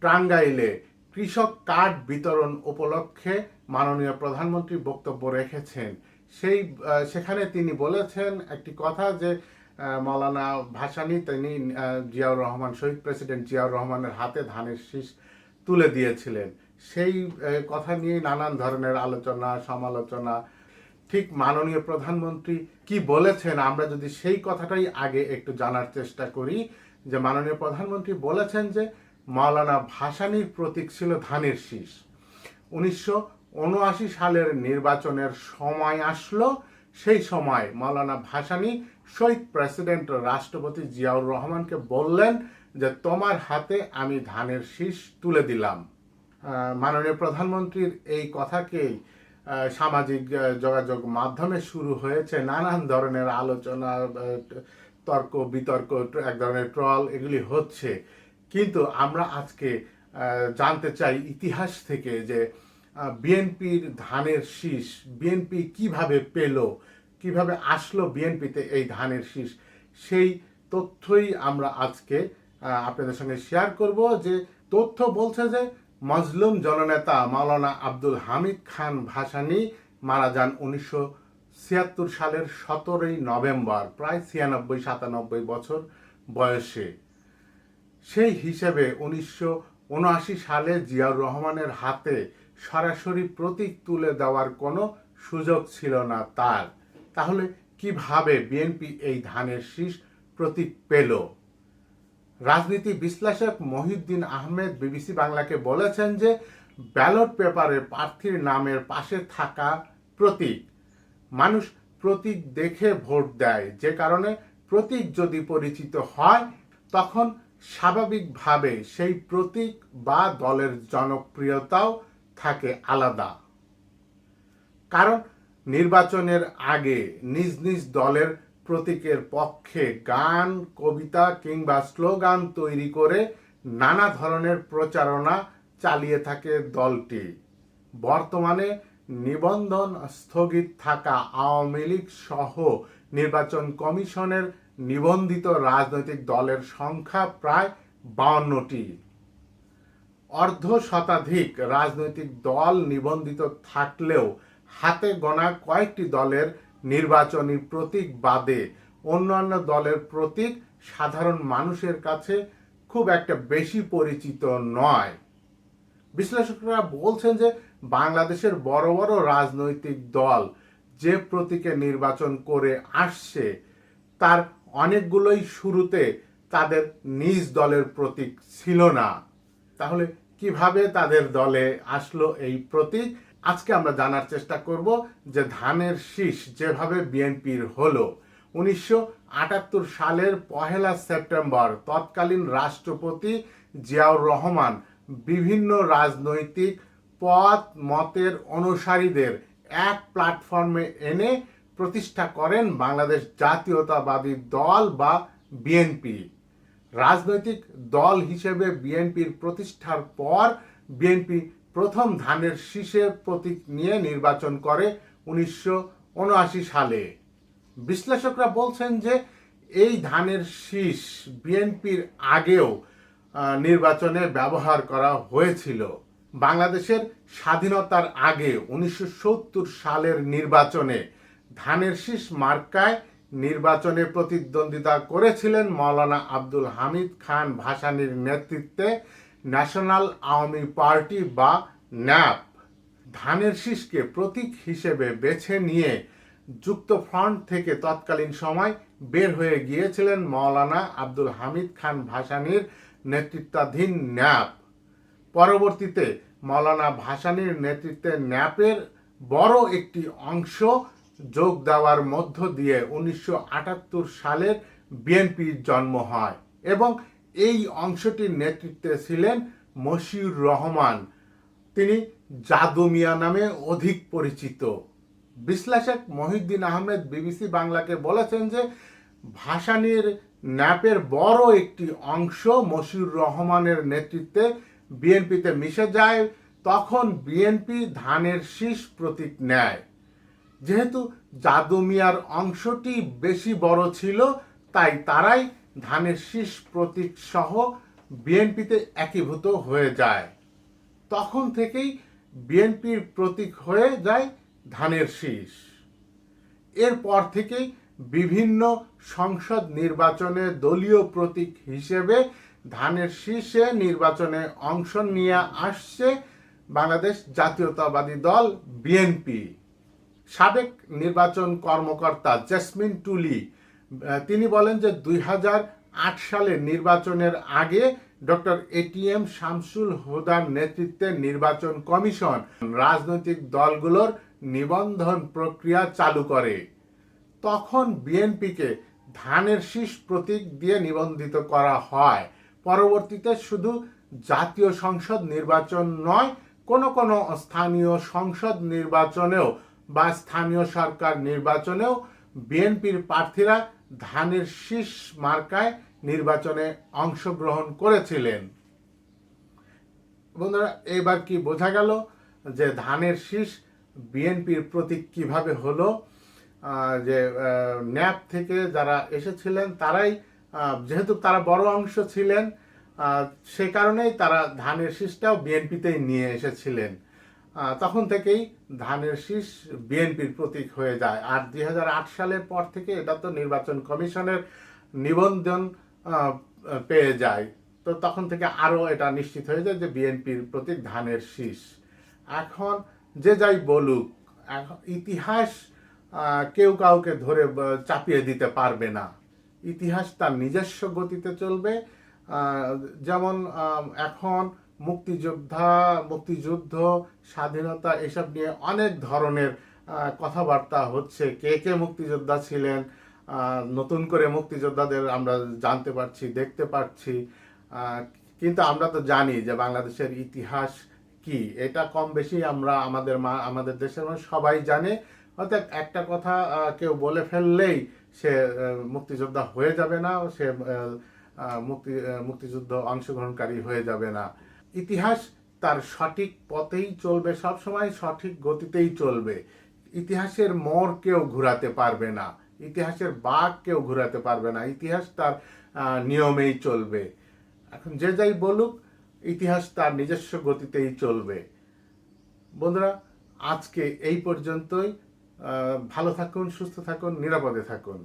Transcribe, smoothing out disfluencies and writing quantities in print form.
টাঙ্গাইলে কৃষক কার্ড বিতরণ উপলক্ষে মাননীয় প্রধানমন্ত্রী বক্তব্য রেখেছেন। সেখানে তিনি বলেছেন একটি কথা যে মাওলানা ভাসানী তিনি জিয়াউর রহমান, শহীদ প্রেসিডেন্ট জিয়াউর রহমানের হাতে ধানের শীষ তুলে দিয়েছিলেন। সেই কথা নিয়ে নানান ধরনের আলোচনা সমালোচনা। ঠিক মাননীয় প্রধানমন্ত্রী কি বলেছেন, আমরা যদি সেই কথাটাই আগে একটু জানার চেষ্টা করি। যে মাননীয় প্রধানমন্ত্রী বলেছেন যে মাওলানা ভাসানীর প্রতীক ছিল ধানের শীষ। 1979 সালের নির্বাচনের সময় আসলো, সেই সময় মাওলানা ভাসানী শহীদ প্রেসিডেন্ট রাষ্ট্রপতি জিয়াউর রহমানকে বললেন যে তোমার হাতে আমি ধানের শীষ তুলে দিলাম। মাননীয় প্রধানমন্ত্রীর এই কথাকেই সামাজিক যোগাযোগ মাধ্যমে শুরু হয়েছে নানান ধরনের আলোচনা, তর্ক বিতর্ক, এক ধরনের ট্রল, এগুলি হচ্ছে। কিন্তু আমরা আজকে জানতে চাই ইতিহাস থেকে যে বিএনপির ধানের শীষ বিএনপি কিভাবে পেল, কিভাবে আসলো বিএনপিতে এই ধানের শীষ। সেই তথ্যই আমরা আজকে আপনাদের সঙ্গে শেয়ার করব। যে তথ্য বলছে যে মজলুম জননেতা মাওলানা আব্দুল হামিদ খান ভাসানী মারা যান 1976 সালের 17 নভেম্বর, প্রায় 96-97 বছর বয়সে। সেই হিসেবে 1979 সালে জিয়াউর রহমানের হাতে সরাসরি প্রতীক তুলে দেওয়ার কোনো সুযোগ ছিল না তার। তাহলে কিভাবে বিএনপি এই ধানের শীষ প্রতীক পেল? রাজনীতি বিশ্লেষক মহিউদ্দিন আহমেদ বিবিসি বাংলাকে বলেছেন যে ব্যালট পেপারে প্রার্থীর নামের পাশে থাকা প্রতীক, মানুষ প্রতীক দেখে ভোট দেয়, যে কারণে প্রতীক যদি পরিচিত হয় তখন স্বাভাবিকভাবে সেই প্রতীক বা দলের জনপ্রিয়তাও থাকে আলাদা। কারণ নির্বাচনের আগে নিজ নিজ দলের প্রতীকের পক্ষে গান, কবিতা কিংবা স্লোগান তৈরি করে নানা ধরনের প্রচারণা চালিয়ে থাকে দলটি। বর্তমানে নিবন্ধন স্থগিত থাকা আওয়ামী লীগ সহ নির্বাচন কমিশনের নিবন্ধিত রাজনৈতিক দলের সংখ্যা প্রায় 52টি। অর্ধ শতাধিক রাজনৈতিক দল নিবন্ধিত থাকলেও হাতে গোনা কয়েকটি দলের নির্বাচনী প্রতীক বাদে অন্যান্য দলের প্রতীক সাধারণ মানুষের কাছে খুব একটা বেশি পরিচিত নয়। বিশ্লেষকরা বলছেন যে বাংলাদেশের বড় বড় রাজনৈতিক দল যে প্রতীকে নির্বাচন করে আসছে তার অনেকগুলোই শুরুতে তাদের নিজ দলের প্রতীক ছিল না। তাহলে কিভাবে তাদের দলে আসলো এই প্রতীক? আজকে আমরা জানার চেষ্টা করব যে ধানের শীষ যেভাবে বিএনপির হলো। 1978 সালের 1 সেপ্টেম্বর তৎকালীন রাষ্ট্রপতি জিয়াউর রহমান বিভিন্ন রাজনৈতিক পথ মতের অনুসারীদের এক প্ল্যাটফর্মে এনে প্রতিষ্ঠা করেন বাংলাদেশ জাতীয়তাবাদী দল বা বিএনপি। রাজনৈতিক দল হিসেবে বিএনপির প্রতিষ্ঠার পর বিএনপি প্রথম ধানের শীষের প্রতীক নিয়ে নির্বাচন করে 1979 সালে। বিশ্লেষকরা বলছেন যে এই ধানের শীষ বিএনপির আগেও নির্বাচনে ব্যবহার করা হয়েছিল। বাংলাদেশের স্বাধীনতার আগে 1970 সালের নির্বাচনে ধানের শীষ মার্কায় নির্বাচনে প্রতিদ্বন্দ্বিতা করেছিলেন মাওলানা আব্দুল হামিদ খান ভাসানীর নেতৃত্বে ন্যাশনাল আওয়ামী পার্টি বা ন্যাপ। ধানের শীষকে প্রতীক হিসেবে বেছে নিয়ে যুক্তফ্রন্ট থেকে তৎকালীন সময় বের হয়ে গিয়েছিলেন মাওলানা আব্দুল হামিদ খান ভাসানীর নেতৃত্বাধীন ন্যাপ। পরবর্তীতে মাওলানা ভাসানীর নেতৃত্বে ন্যাপের বড় একটি অংশ যোগ দেওয়ার মধ্য দিয়ে 1978 সালের বিএনপির জন্ম হয় এবং এই অংশটির নেতৃত্বে ছিলেন মশিউর রহমান। তিনি জাদু মিয়া নামে অধিক পরিচিত। বিশ্লেষক মহিউদ্দিন আহমেদ বিবিসি বাংলাকে বলেছেন যে ভাসানীর ন্যাপের বড় একটি অংশ মশিউর রহমানের নেতৃত্বে বিএনপিতে মিশে যায়, তখন বিএনপি ধানের শীষ প্রতীক নেয়। যেহেতু জাদু মিয়ার অংশটি বেশি বড় ছিল তাই তারাই ধানের শীষ প্রতীক সহ বিএনপিতে একীভূত হয়ে যায়। তখন থেকেই বিএনপির প্রতীক হয়ে যায় ধানের শীষ। এরপর থেকেই বিভিন্ন সংসদ নির্বাচনে দলীয় প্রতীক হিসেবে ধানের শীষে নির্বাচনে অংশ নিয়ে আসছে বাংলাদেশ জাতীয়তাবাদী দল বিএনপি। সাবেক নির্বাচন কর্মকর্তা জেসমিন টুলি তিনি বলেন যে 2008 সালের নির্বাচনের আগে ডক্টর এটিএম শামসুল হুদার নেতৃত্বে নির্বাচন কমিশন রাজনৈতিক দলগুলোর নিবন্ধন প্রক্রিয়া চালু করে। তখন বিএনপিকে ধানের শীষ প্রতীক দিয়ে নিবন্ধিত করা হয়। পরবর্তীতে শুধু জাতীয় সংসদ নির্বাচন নয়, কোনো কোনো স্থানীয় সংসদ নির্বাচনেও বা স্থানীয় সরকার নির্বাচনেও বিএনপির প্রার্থীরা ধানের শীষ মার্কায় নির্বাচনে অংশগ্রহণ করেছিলেন। বন্ধুরা, এবার কি বোঝা গেল যে ধানের শীষ বিএনপির প্রতীক কিভাবে হলো? যে ন্যাপ থেকে যারা এসেছিলেন তারাই, যেহেতু তারা বড় অংশ ছিলেন, সে কারণেই তারা ধানের শীষটাও বিএনপিতেই নিয়ে এসেছিলেন। তখন থেকেই ধানের শীষ বিএনপির প্রতীক হয়ে যায়। আর 2008 সালের পর থেকে এটা তো নির্বাচন কমিশনের নিবন্ধন পেয়ে যায়, তো তখন থেকে আরও এটা নিশ্চিত হয়ে যায় যে বিএনপির প্রতীক ধানের শীষ। এখন যে যাই বলুক, ইতিহাস কেউ কাউকে ধরে চাপিয়ে দিতে পারবে না। ইতিহাস তার নিজস্ব গতিতে চলবে। যেমন এখন মুক্তিযুদ্ধ, স্বাধীনতা এসব নিয়ে অনেক ধরনের কথাবার্তা হচ্ছে। কে কে মুক্তিযোদ্ধা ছিলেন, নতুন করে মুক্তিযোদ্ধাদের আমরা জানতে পারছি, দেখতে পাচ্ছি। কিন্তু আমরা তো জানি যে বাংলাদেশের ইতিহাস কি, এটা কম বেশি আমরা আমাদের দেশের মানুষ সবাই জানে। অর্থাৎ একটা কথা কেউ বলে ফেললেই সে মুক্তিযোদ্ধা হয়ে যাবে না, সে মুক্তিযুদ্ধ অংশগ্রহণকারী হয়ে যাবে না। ইতিহাস তার সঠিক পথেই চলবে, সবসময় সঠিক গতিতেই চলবে। ইতিহাসের মোড় কেউ ঘুরাতে পারবে না, ইতিহাসের বাঁক কেউ ঘুরাতে পারবে না। ইতিহাস তার নিয়মেই চলবে। এখন যে যাই বলুক, ইতিহাস তার নিজস্ব গতিতেই চলবে। বন্ধুরা, আজকে এই পর্যন্তই। ভালো থাকুন, সুস্থ থাকুন, নিরাপদে থাকুন।